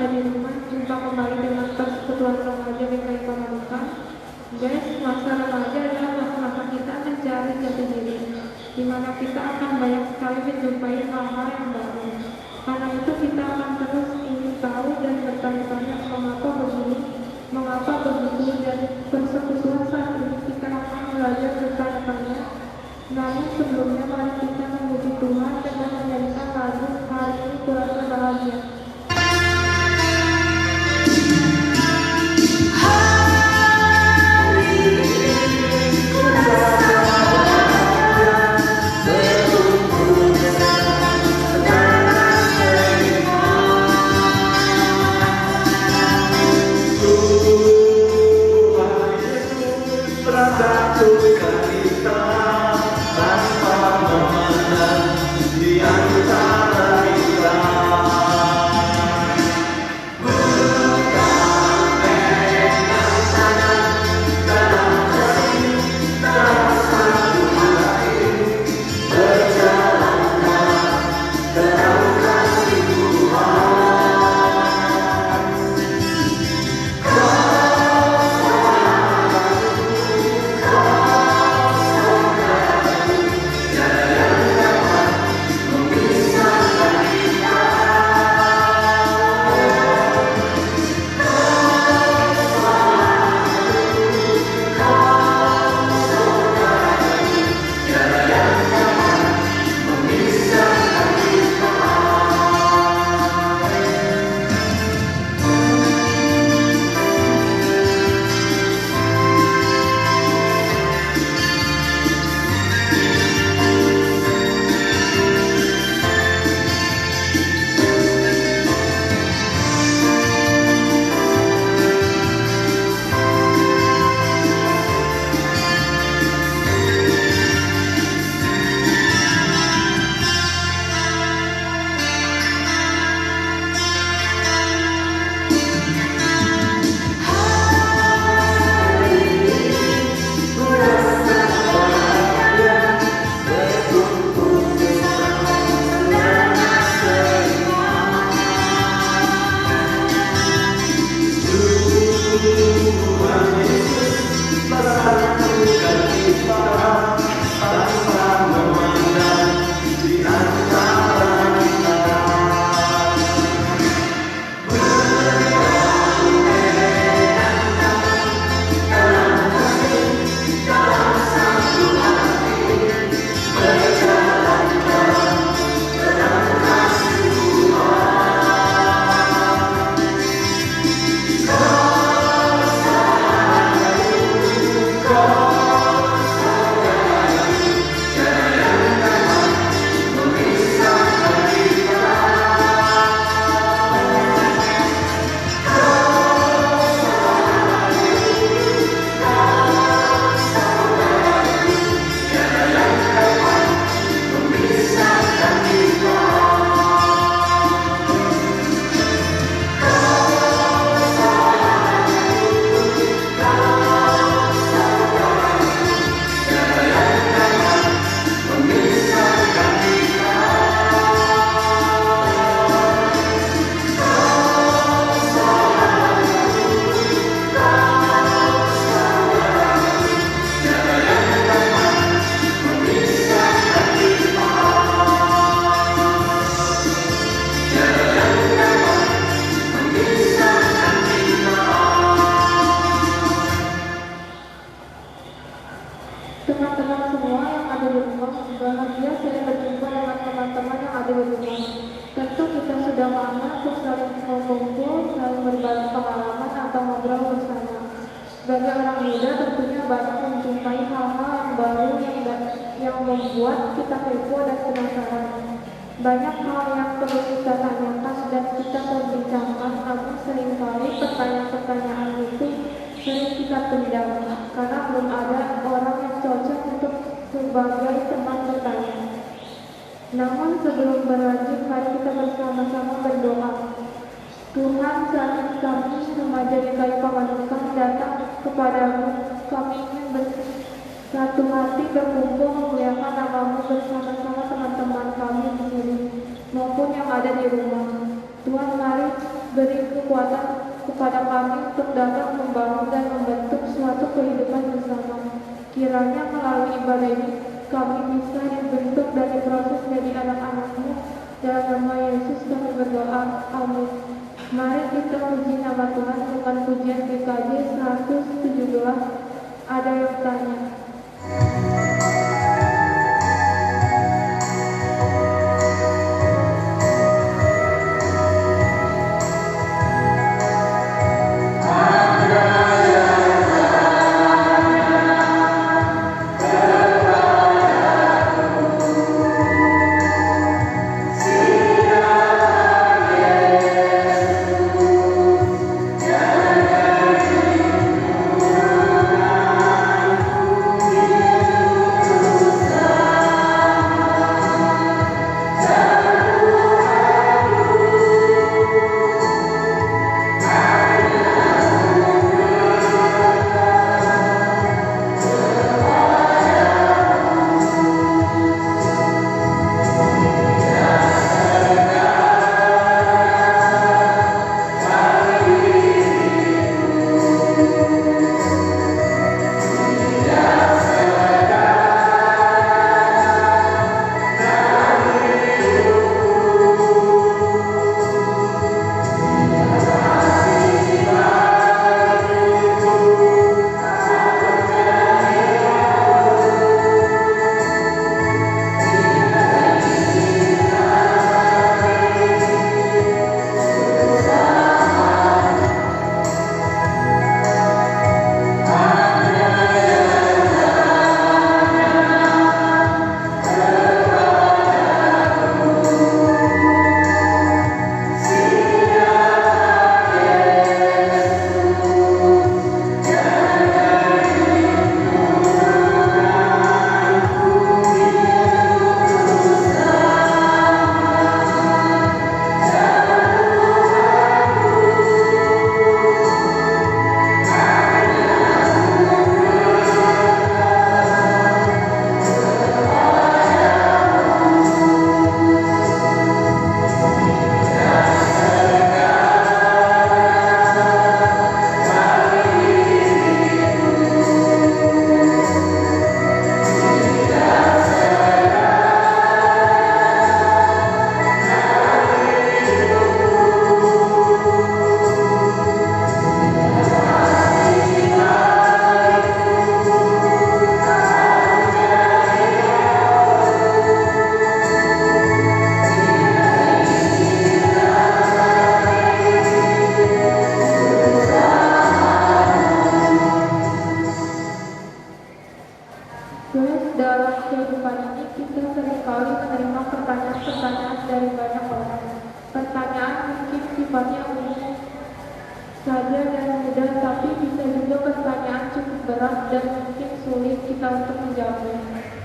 ada di rumah, jumpa kembali dengan persekutuan remaja GKI Pamanukan. Guys, masa remaja adalah masa-masa kita mencari jati diri, di mana kita akan banyak sekali menjumpai hal-hal yang baru. Karena itu kita akan terus ingin tahu dan bertanya-tanya mengapa begini, mengapa begitu, dan persekutuan saat ini kita akan belajar bertanya-tanya. Namun sebelumnya mari kita memuji Tuhan dengan menyanyikan lagu Hari Ini Kurasa Bahagia. Teman-teman semua yang ada di rumah, bahagia saya berjumpa dengan teman-teman yang ada di rumah. Tentu kita sudah lama untuk saling berkumpul, saling berbagi pengalaman atau ngobrol bersama. Sebagai orang muda tentunya banyak menjumpai hal-hal yang baru yang membuat kita kepo dan penasaran. Banyak hal yang perlu kita tanyakan dan kita perbincangkan, namun seringkali pertanyaan-pertanyaan itu sering kita pendam karena belum ada orang yang cocok untuk sebagai teman bertanya. Namun sebelum berlanjut, mari kita bersama-sama berdoa. Tuhan, saat ini kami remaja GKI Pamanukan datang kepadamu. Kami ingin bersatu hati berkumpul memuliakan nama-Mu bersama-sama teman-teman kami di sini maupun yang ada di rumah. Tuhan, mari beri kekuatan kepada kami untuk dapat membangun dan membentuk suatu kehidupan bersama. Kiranya melalui ibadah ini kami bisa dibentuk dan diproses menjadi anak-anak-Mu. Dalam nama Yesus kami berdoa. Amin. Mari kita puji nama Tuhan dengan pujian GKJ 117. Ada yang tanya?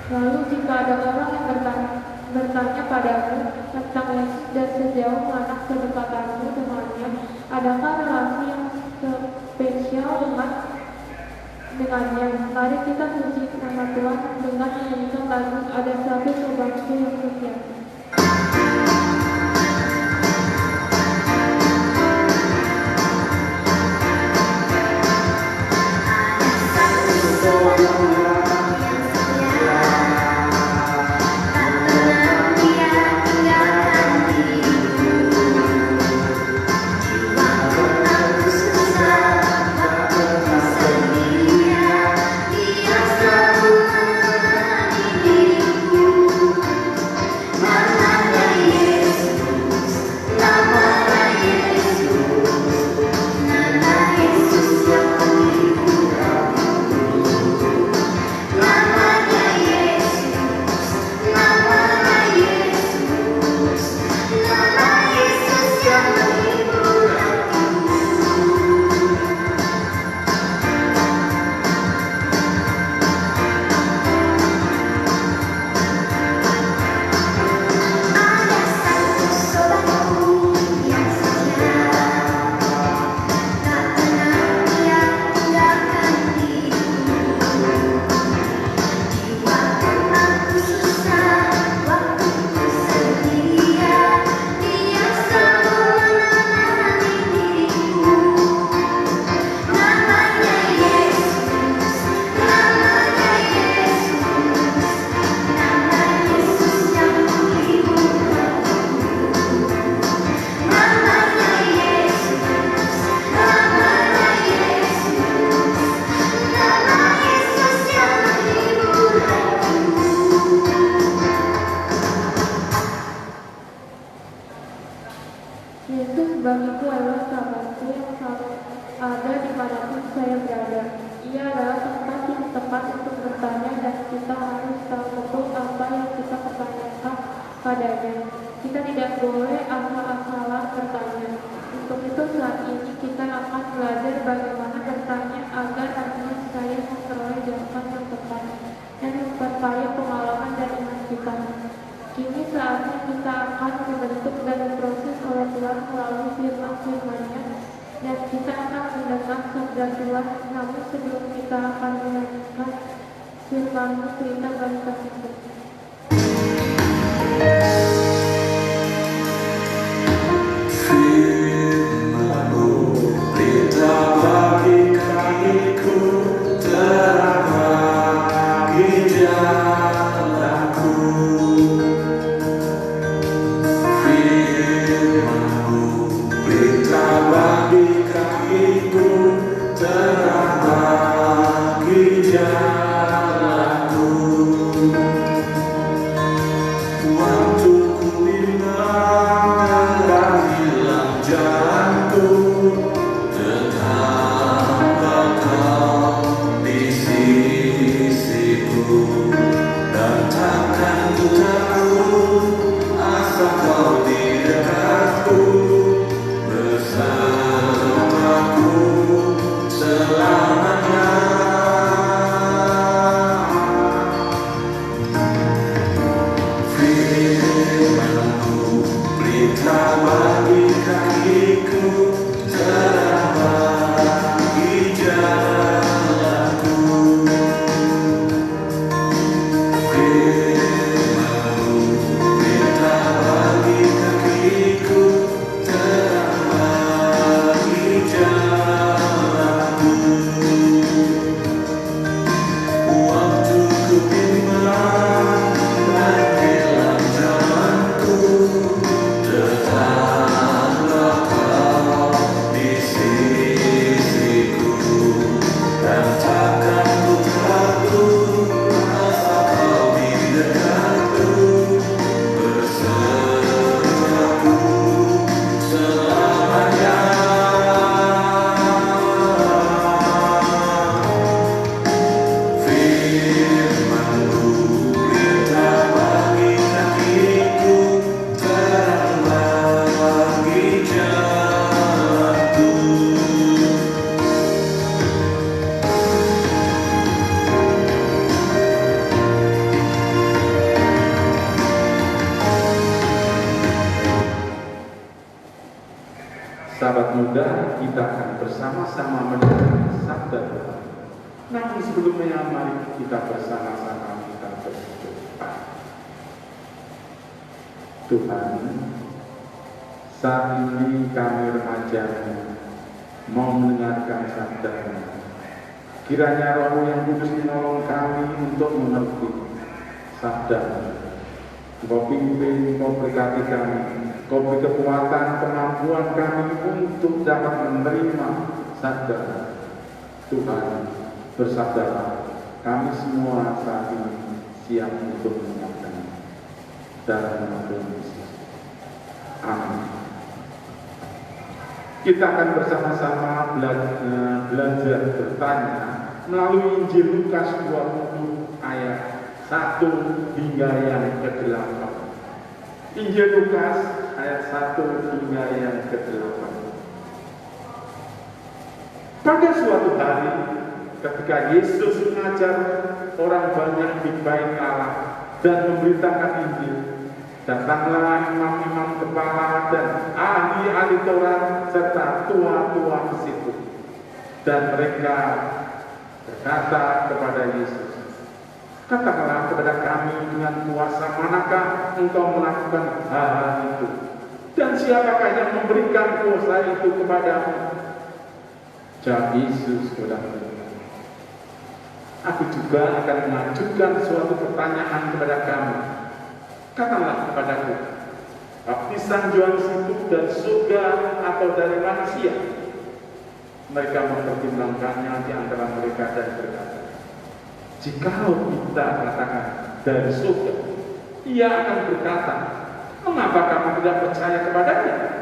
Lalu jika ada orang yang bertanya padamu tentang Yesus dan sejauh mana kedekatanmu dengannya, adakah relasi yang spesial dengannya? Mari kita puji nama Tuhan dengan menyanyikan lagu Ada Satu Sobatku yang setia. My Tuhanku adalah sahabatku yang selalu ada dimanapun saya berada. Ia adalah tempat yang tepat untuk bertanya dan kita harus tahu betul apa yang kita pertanyakan padanya. Kita tidak boleh asal-asalan bertanya. Untuk itu saat ini kita akan belajar bagaimana bertanya agar nantinya saya memperoleh jawaban yang tepat dan memperkaya pengalaman dan iman kita. Kini saatnya kita akan membentuk dan diproses oleh Tuhan melalui firman-firman-Nya dan kita akan mendengar sabda Tuhan. Namun sebelum kita akan mendengarkan firman-Nya, kita bangkit hidup. Firman-Mu berita bagi kakiku, terang bagi jalanku. Firman-Mu berita bagi kakiku, terang bagi jalanku. Waktu ku bimbang dan hilang jalanku, tetaplah Kau di sisiku, dan takkan ku takut asal Kau di dekatku, bersamaku selamanya. Firman-Mu berita bagi kakiku, terang bagi jalanku. Firman-Mu berita bagi kakiku, terang bagi jalanku. Waktu ku bimbang dan hilang jalanku, tetaplah Kau di sisiku, dan takkan ku takut asal Kau di dekatku, bersamaku selamanya. Firman-Mu berita bagi kakiku, terang bagi jalanku. Sahabat muda, kita akan bersama-sama mendengar sabda Tuhan. Namun sebelumnya mari kita bersama-sama kita berdoa. Tuhan, saat ini kami remaja mau mendengarkan sabda-Mu. Kiranya Roh yang Kudus menolong kami untuk mengerti sabda-Mu. Kau pimpin, Kau berkati kami, Kau beri kekuatan, kemampuan kami untuk dapat menerima sabda Tuhan. Bersabdalah, kami semua saat ini siap untuk mendengarkan. Dalam nama Tuhan Yesus. Amin. Kita akan bersama-sama belajar bertanya melalui Injil Lukas 20 ayat 1 hingga yang ke-8. Injil Lukas ayat 1 hingga yang ke-8. Pada suatu hari, ketika Yesus mengajar orang banyak di bait Allah dan memberitakan Injil, datanglah imam-imam kepala dan ahli-ahli Taurat serta tua-tua ke situ. Dan mereka berkata kepada Yesus, "Katakanlah kepada kami dengan kuasa manakah engkau melakukan hal itu? Dan siapakah yang memberikan kuasa itu kepadamu?" Jawab Yesus kepada mereka, "Aku juga akan mengajukan suatu pertanyaan kepada kamu. Katakanlah kepadaku, baptisan Yohanes itu dari surga atau dari manusia?" Mereka mempertimbangkannya di antara mereka dan berkata, "Jikalau kita katakan dari surga, ia akan berkata, 'Mengapa kamu tidak percaya kepadanya?'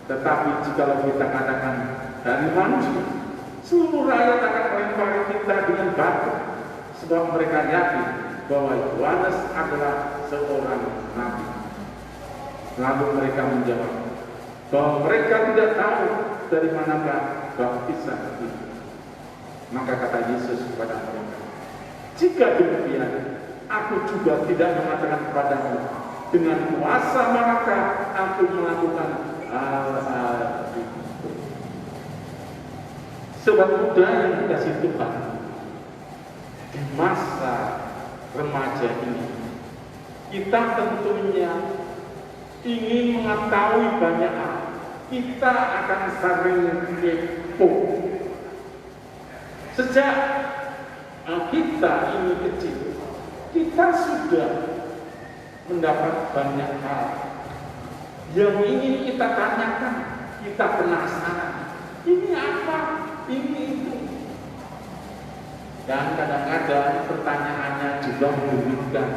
Tetapi jikalau kita katakan dari manusia, seluruh rakyat akan melempari kita dengan batu, sebab mereka yakin bahwa Yohanes adalah seorang nabi. Lalu mereka menjawab bahwa mereka tidak tahu dari manakah baptisan itu. Maka kata Yesus kepada mereka, jika demikian, aku juga tidak mengatakan kepadamu dengan kuasa manakah aku melakukan hal-hal itu. Sobat muda yang dikasih Tuhan, di masa remaja ini, kita tentunya ingin mengetahui banyak hal. Kita akan sering kepo. Sejak kita ini kecil, kita sudah mendapat banyak hal yang ingin kita tanyakan. Kita penasaran, ini apa, ini itu. Dan kadang-kadang pertanyaannya juga menyulitkan.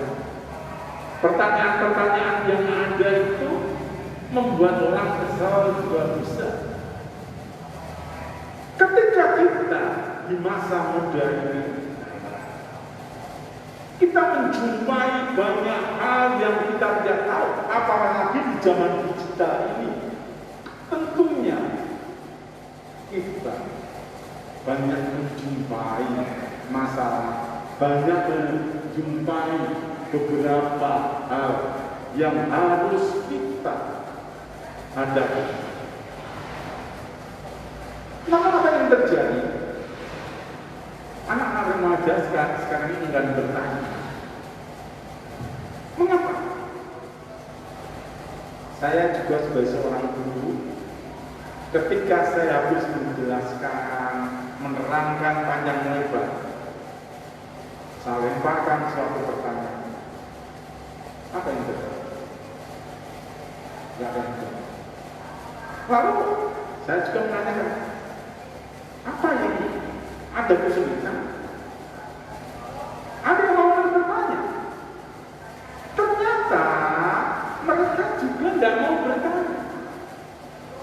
Pertanyaan-pertanyaan yang ada itu membuat orang kesal juga bisa. Ketika kita di masa muda ini, kita menjumpai banyak hal yang kita tidak tahu, apalagi di zaman digital ini. Tentunya kita banyak menjumpai masalah, banyak menjumpai beberapa hal yang harus kita hadapi. Maka apa yang terjadi? Anak-anak remaja sekarang ini enggan bertanya. Mengapa? Saya juga sebagai seorang guru, ketika saya habis menjelaskan, menerangkan panjang lebar, saya lemparkan suatu pertanyaan. Apa yang terjadi? Tidak ada yang terjadi. Lalu saya juga menanyakan, apa yang ada kesulitan? Ada yang mau bertanya? Ternyata mereka juga tidak mau bertanya.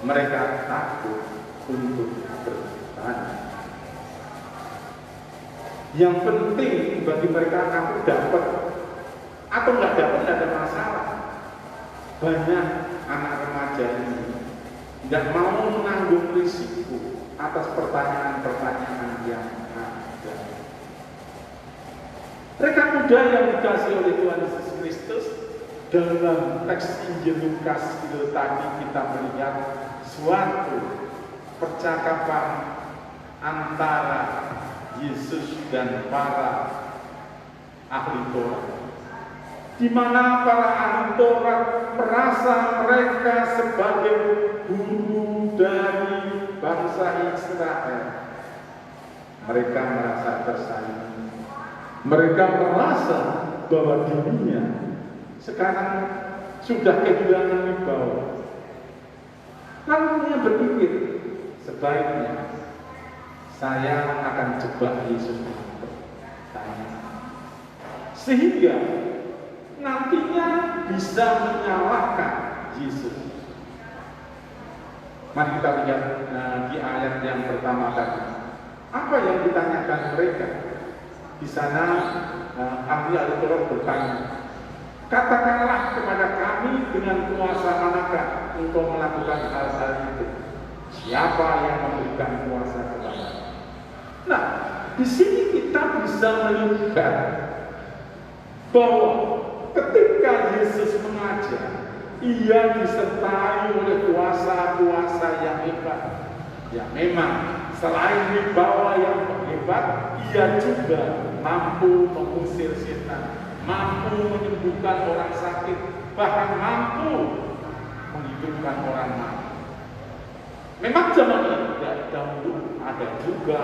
Mereka takut untuk bertanya. Yang penting bagi mereka, aku dapat atau nggak dapat tidak ada masalah. Banyak anak remaja ini tidak mau menanggung risiko atas pertanyaan-pertanyaan yang ada. Mereka muda yang dikasih oleh Tuhan Yesus Kristus, dalam teks Injil Lukas itu tadi kita melihat suatu percakapan antara Yesus dan para ahli Taurat, di mana para ahli Taurat merasa mereka sebagai guru dari bangsa Israel. Mereka merasa tersaingi. Mereka merasa bahwa dirinya sekarang sudah kehilangan wibawa. Lalu dia berpikir, sebaiknya saya akan jebak Yesus tanya, sehingga nantinya bisa menyalahkan Yesus. Mari kita lihat di ayat yang pertama tadi. Apa yang ditanyakan mereka? Di sana ahli-ahli Taurat bertanya, katakanlah kepada kami dengan kuasa manakah engkau melakukan hal-hal itu? Siapa yang memberikan kuasa kepada? Nah, di sini kita bisa melihat bahwa ketika Yesus mengajar, ia disertai oleh kuasa-kuasa yang hebat. Ya memang selain wibawa yang hebat, ia juga mampu mengusir setan, mampu menyembuhkan orang sakit, bahkan mampu menghidupkan orang mati. Memang zaman dahulu ada juga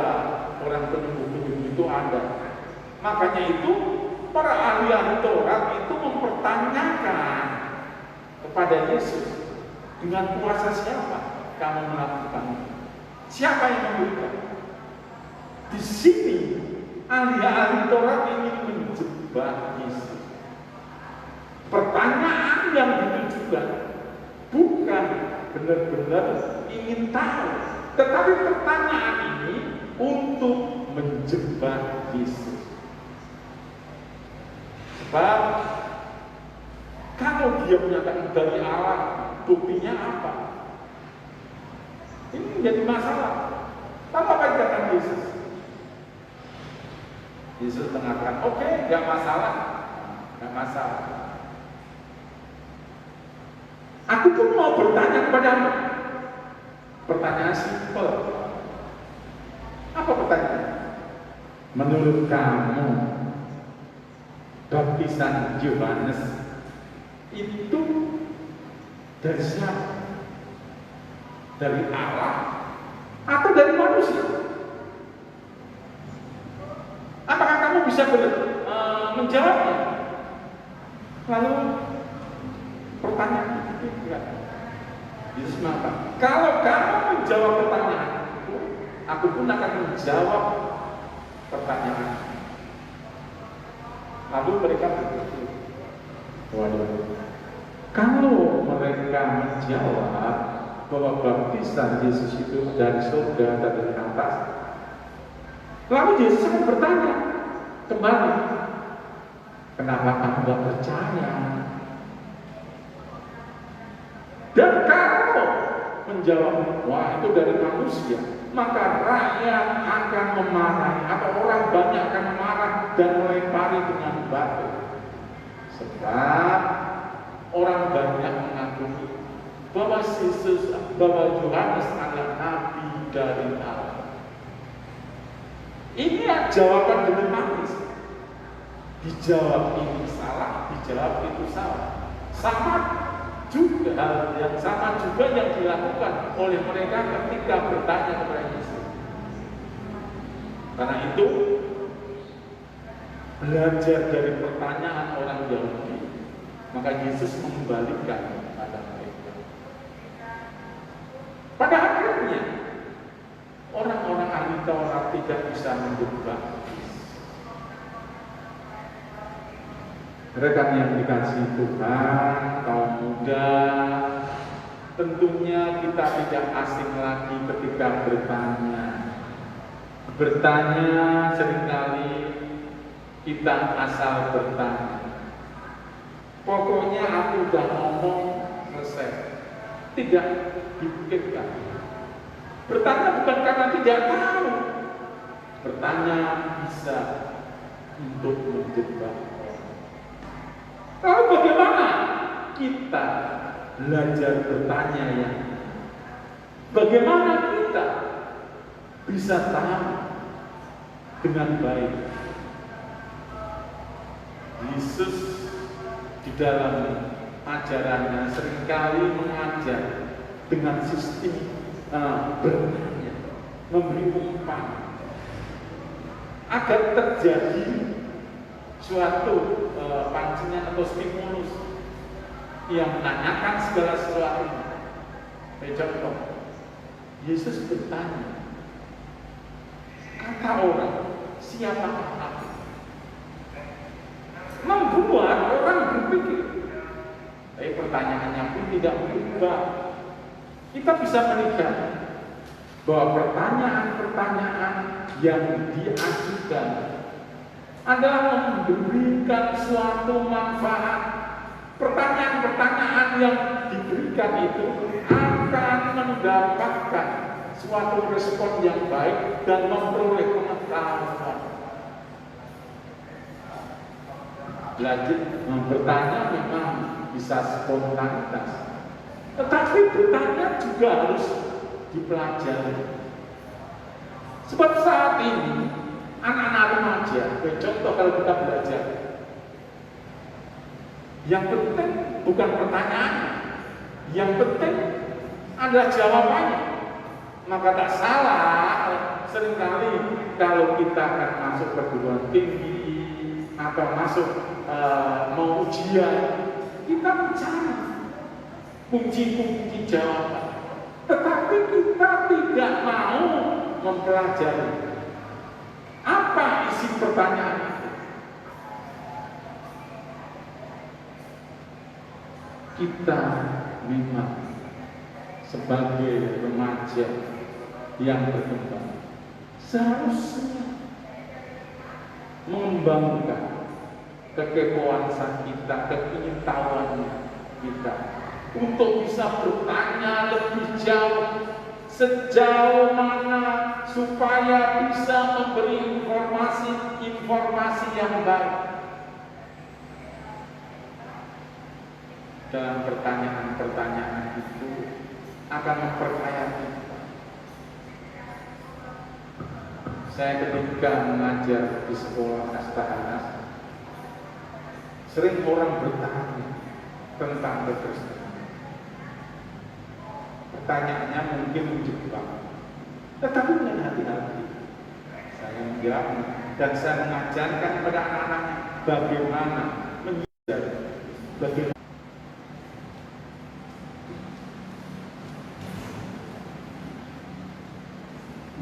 orang penyembuh itu ada. Makanya itu para ahli Taurat itu mempertanyakan kepada Yesus, dengan kuasa siapa kamu melakukan? Siapa yang memberikan? Di sini ahli-ahli Taurat ingin menjebak Yesus. Pertanyaan yang ditujukan bukan benar-benar ingin tahu. Tetapi pertanyaan ini untuk menjebak Yesus. Sebab kalau dia menyatakan dari Allah, buktinya apa? Ini menjadi masalah. Apa yang dikatakan Yesus? Yesus mengatakan, oke, nggak masalah. Aku pun mau bertanya kepadamu. Pertanyaan simpel. Apa pertanyaannya? Menurut kamu, baptisan Yohanes itu dari siapa? Dari Allah atau dari manusia? Apakah kamu bisa menjawabnya? Lalu pertanyaan itu enggak. Yesus mengatakan, kalau kamu menjawab pertanyaan itu, aku pun akan menjawab pertanyaan. Lalu mereka berpikir, waduh, kalau mereka menjawab bahwa baptisan Yesus itu dari surga, dari atas, lalu Yesus akan bertanya kembali, kenapa kamu gak percaya? Dan kalau menjawab, wah itu dari manusia, maka rakyat akan memarahi, atau orang banyak akan marah dan melempari dengan batu. Sebab orang banyak mengakui bahwa Yohanes adalah nabi dari Allah. Ini jawaban dilematis. Dijawab ini salah, dijawab itu salah. Sama juga hal yang sama juga yang dilakukan oleh mereka ketika bertanya kepada Yesus. Karena itu belajar dari pertanyaan orang Yahudi, maka Yesus mengembalikan pada mereka. Pada akhirnya orang-orang ahli Taurat tidak bisa menjebak. Rekan yang dikasihi Tuhan, kaum muda, tentunya kita tidak asing lagi ketika bertanya. Bertanya seringkali kita asal bertanya. Pokoknya aku udah ngomong selesai, tidak dipikirkan. Bertanya bukan karena tidak tahu, bertanya bisa untuk menjebak. Lalu bagaimana kita belajar bertanya ya? Bagaimana kita bisa tahu dengan baik? Yesus di dalam ajarannya seringkali mengajar dengan sistem bertanya, memberi umpan agar terjadi suatu pancingan atau stimulus yang menanyakan segala sesuatu. Contoh, Yesus bertanya, kata orang, siapakah aku? Membuat orang berpikir. Tapi pertanyaannya pun tidak berubah. Kita bisa melihat bahwa pertanyaan-pertanyaan yang diajukan adalah memberikan suatu manfaat. Pertanyaan-pertanyaan yang diberikan itu akan mendapatkan suatu respon yang baik dan memperoleh pengetahuan. Belajar bertanya memang bisa spontanitas, tetapi bertanya juga harus dipelajari. Sebab saat ini anak-anak remaja, contoh kalau kita belajar, yang penting bukan pertanyaannya, yang penting adalah jawabannya. Maka tak salah seringkali kalau kita akan masuk perguruan tinggi atau masuk mau ujian, kita mencari kunci-kunci jawaban, tetapi kita tidak mau mempelajari apa isi pertanyaan itu. Kita memang sebagai remaja yang berkembang seharusnya mengembangkan kekepoan kita, keingintahuan kita untuk bisa bertanya lebih jauh, sejauh mana supaya bisa memberi informasi yang baik. Dalam pertanyaan-pertanyaan itu akan memperkaya kita. Saya ketika mengajar di sekolah Astahanas, sering orang bertanya tentang kekristenan. Pertanyaannya mungkin menjebak, tetapi dengan hati-hati saya menjawab dan saya mengajarkan kepada anak-anaknya bagaimana mengajar, bagaimana.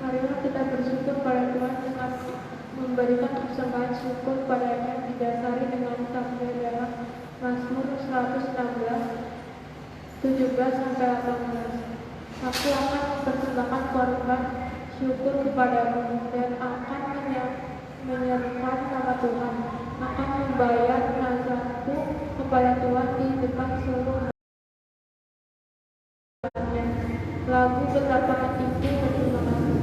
Marilah kita bersyukur pada Tuhan dengan memberikan persembahan syukur padanya didasari dengan sabda dalam Mazmur 116 17-18. Aku akan mempersembahkan korban syukur kepadamu dan akan menyerukan nama Tuhan, akan membayar nazarku kepada Tuhan di depan seluruh umatnya. Lagu betapa hatiku berterima kasih.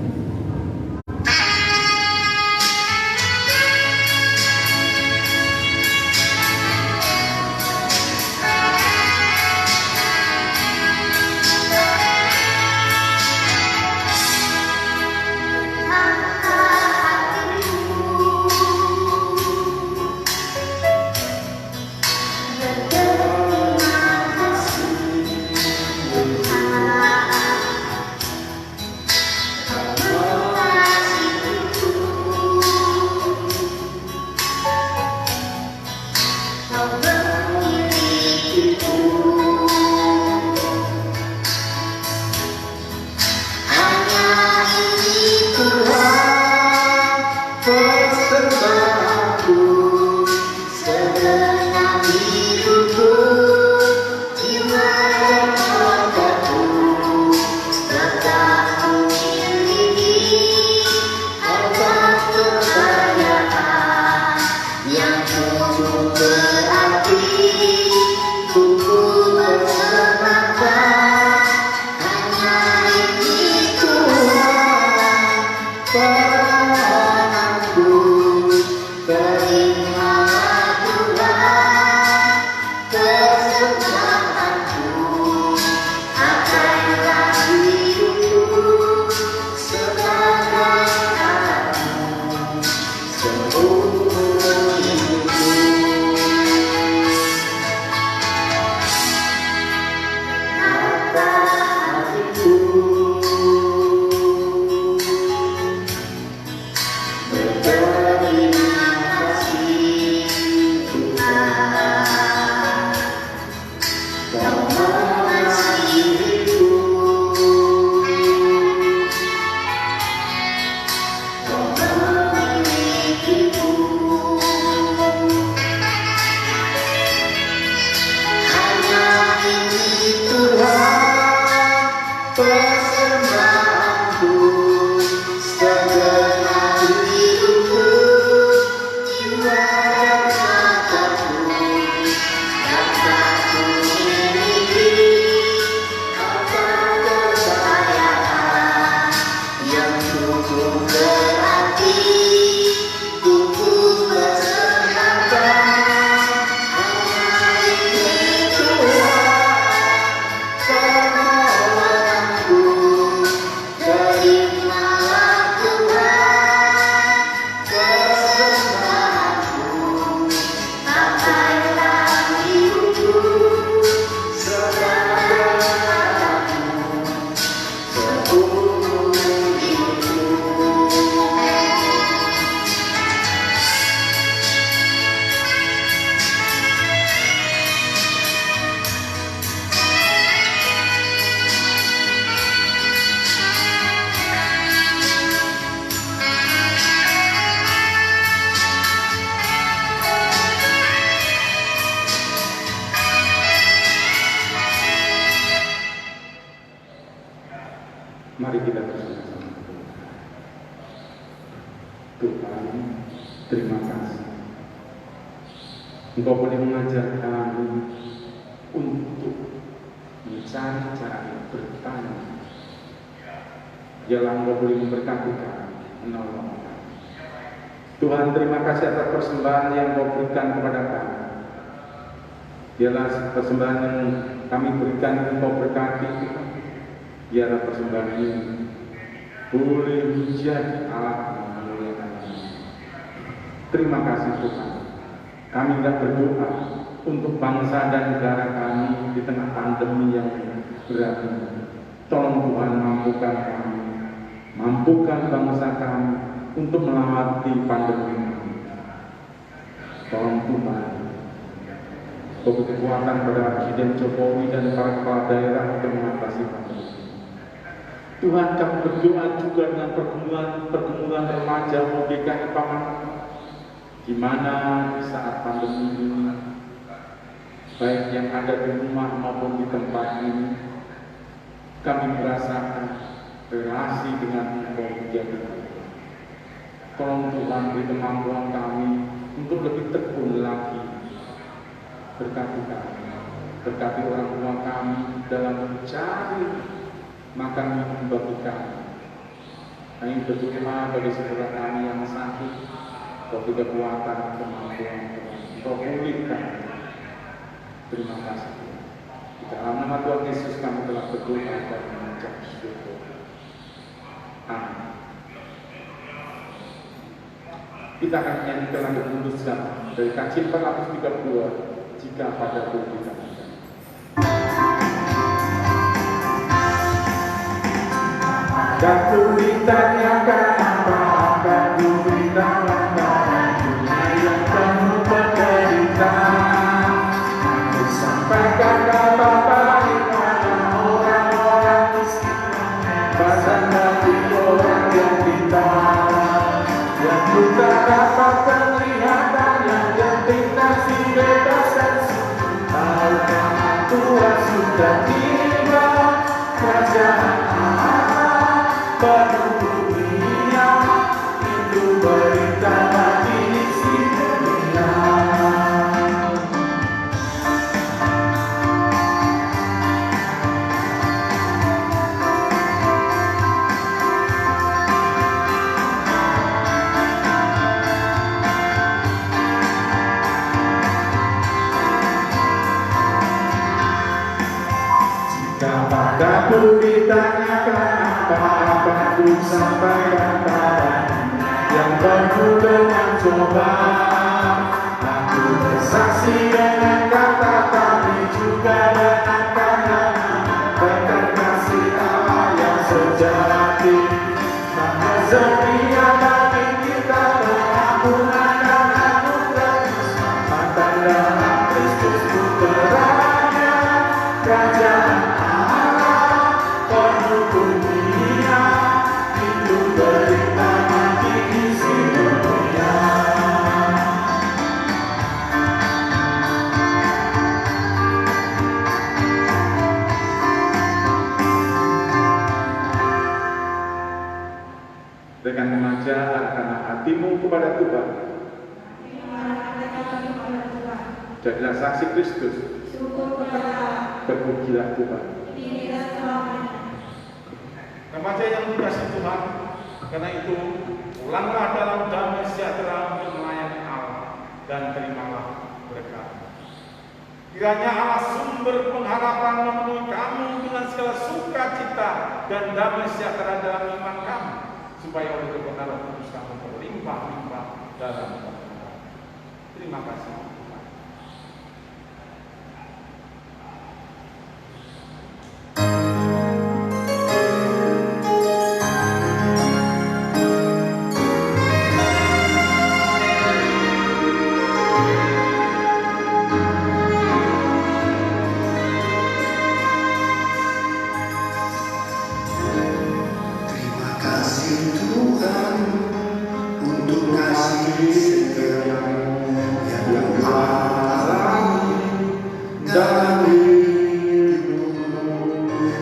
Mari kita bersama-sama. Tuhan, terima kasih. Engkau boleh mengajar kami untuk mencari cara bertanya. Biarlah Engkau boleh memberkati kami, menolong kami. Tuhan, terima kasih atas persembahan yang Engkau berikan kepada kami. Biarlah persembahan yang kami berikan Engkau berkati. Biarlah persembahan ini boleh menjadi alat memuliakan Nama. Terima kasih Tuhan. Kami hendak berdoa untuk bangsa dan negara kami di tengah pandemi yang berat ini. Tolong Tuhan mampukan kami, mampukan bangsa kami untuk melewati pandemi ini. Tolong Tuhan, beri kekuatan pada Presiden Jokowi dan para kepala daerah untuk mengatasi pandemi. Tuhan, kami berdoa juga dengan pergumulan remaja ODKI Paman, di mana di saat pandemi ini, baik yang ada di rumah maupun di tempat ini, kami merasakan relasi dengan Engkau menjadi baik. Tolong Tuhan beri kemampuan kami untuk lebih tekun lagi. Berkati kami, berkati orang tua kami dalam mencari makan minum bagi kami. Kami berdoa bagi saudara kami yang sakit, Kau beri kekuatan, kemampuan, Kau pulihkan. Terima kasih. Di dalam nama Tuhan Yesus kami telah berdoa dan mengucap syukur. Amin. Kita akan menyanyikan lagu memutuskan dari Kancil 432. Jika padaku ditanyakan. Aku ditanyakan apa ku beritahukan dunia yang penuh penderitaan. Aku sampaikan kabar baik pada orang-orang miskin, bahkan bagi orang yang pintar, yang buta dapat penglihatan, yang tertindasi bebas. Tahukah Tuhan sudah tiba, kerajaan Allah penuh dunia, itu berita bagi isi dunia. Padaku ditanyakan apa-apa ku sampaikan padamu yang penuh dengan cobaan. Aku bersaksi dengan kata tapi juga dengan kata, bahkan kasih Allah yang sejati. Karena setia bagi kita pengampunan dan anugerah keselamatan dalam Kristus putranya, kerajaan dunia itu berita bagi isi dunia. Dengan remaja, arahkanlah hatimu kepada Tuhan. Jadilah saksi Kristus. Berpujilah Tuhan. Remaja yang dikasihi Tuhan, karena itu pulanglah dalam damai sejahtera untuk melayani Allah dan terimalah berkat. Kiranya Allah sumber pengharapan memenuhi kamu dengan segala sukacita dan damai sejahtera dalam iman kamu, supaya oleh kebenaran kudus kamu berlimpah-limpah dalam kebenaran. Terima kasih.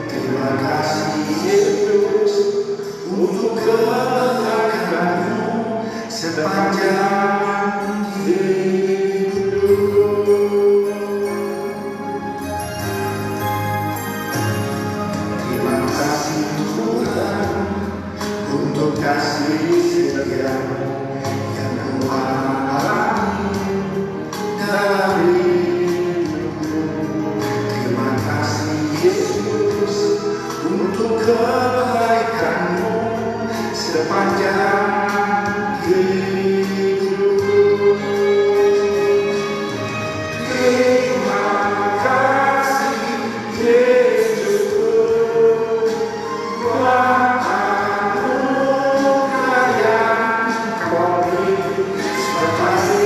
Terima kasih Yesus untuk kasih setia yang Kau alami dari hidupku. Terima kasih Yesus untuk kebaikan-Mu sepanjang hidupku. Terima kasih Yesusku buat anugerah yang Kau beri. Seperti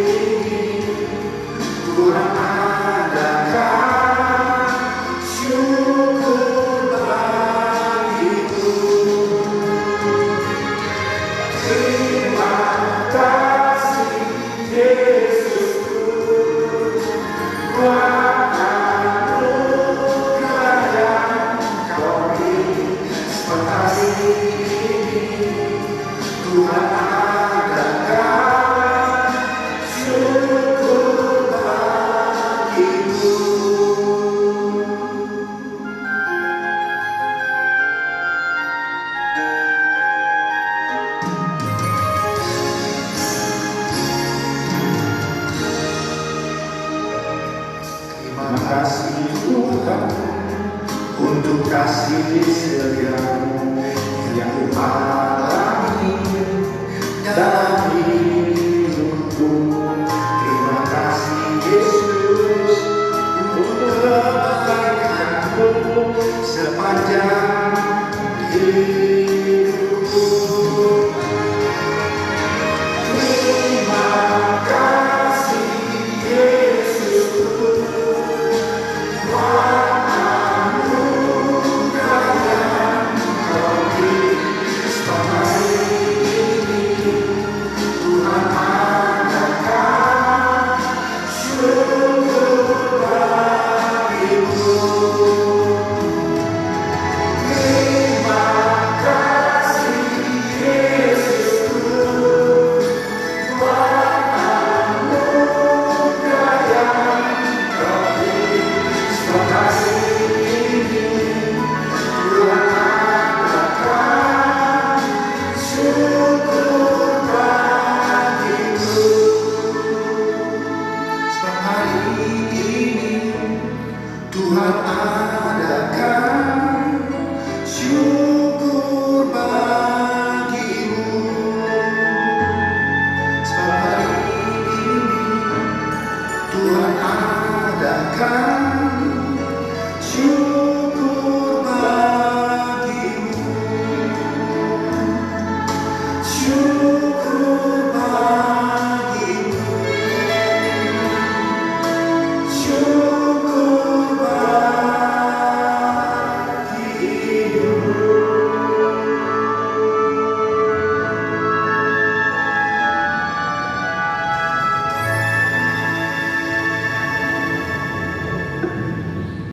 ini Tuhan adakan syukur bagiku. Terima kasih Yesusku buat anugerah yang Kau beri. Seperti ini Tuhan adakan syukur bagiku. Terima kasih Tuhan untuk kasih setia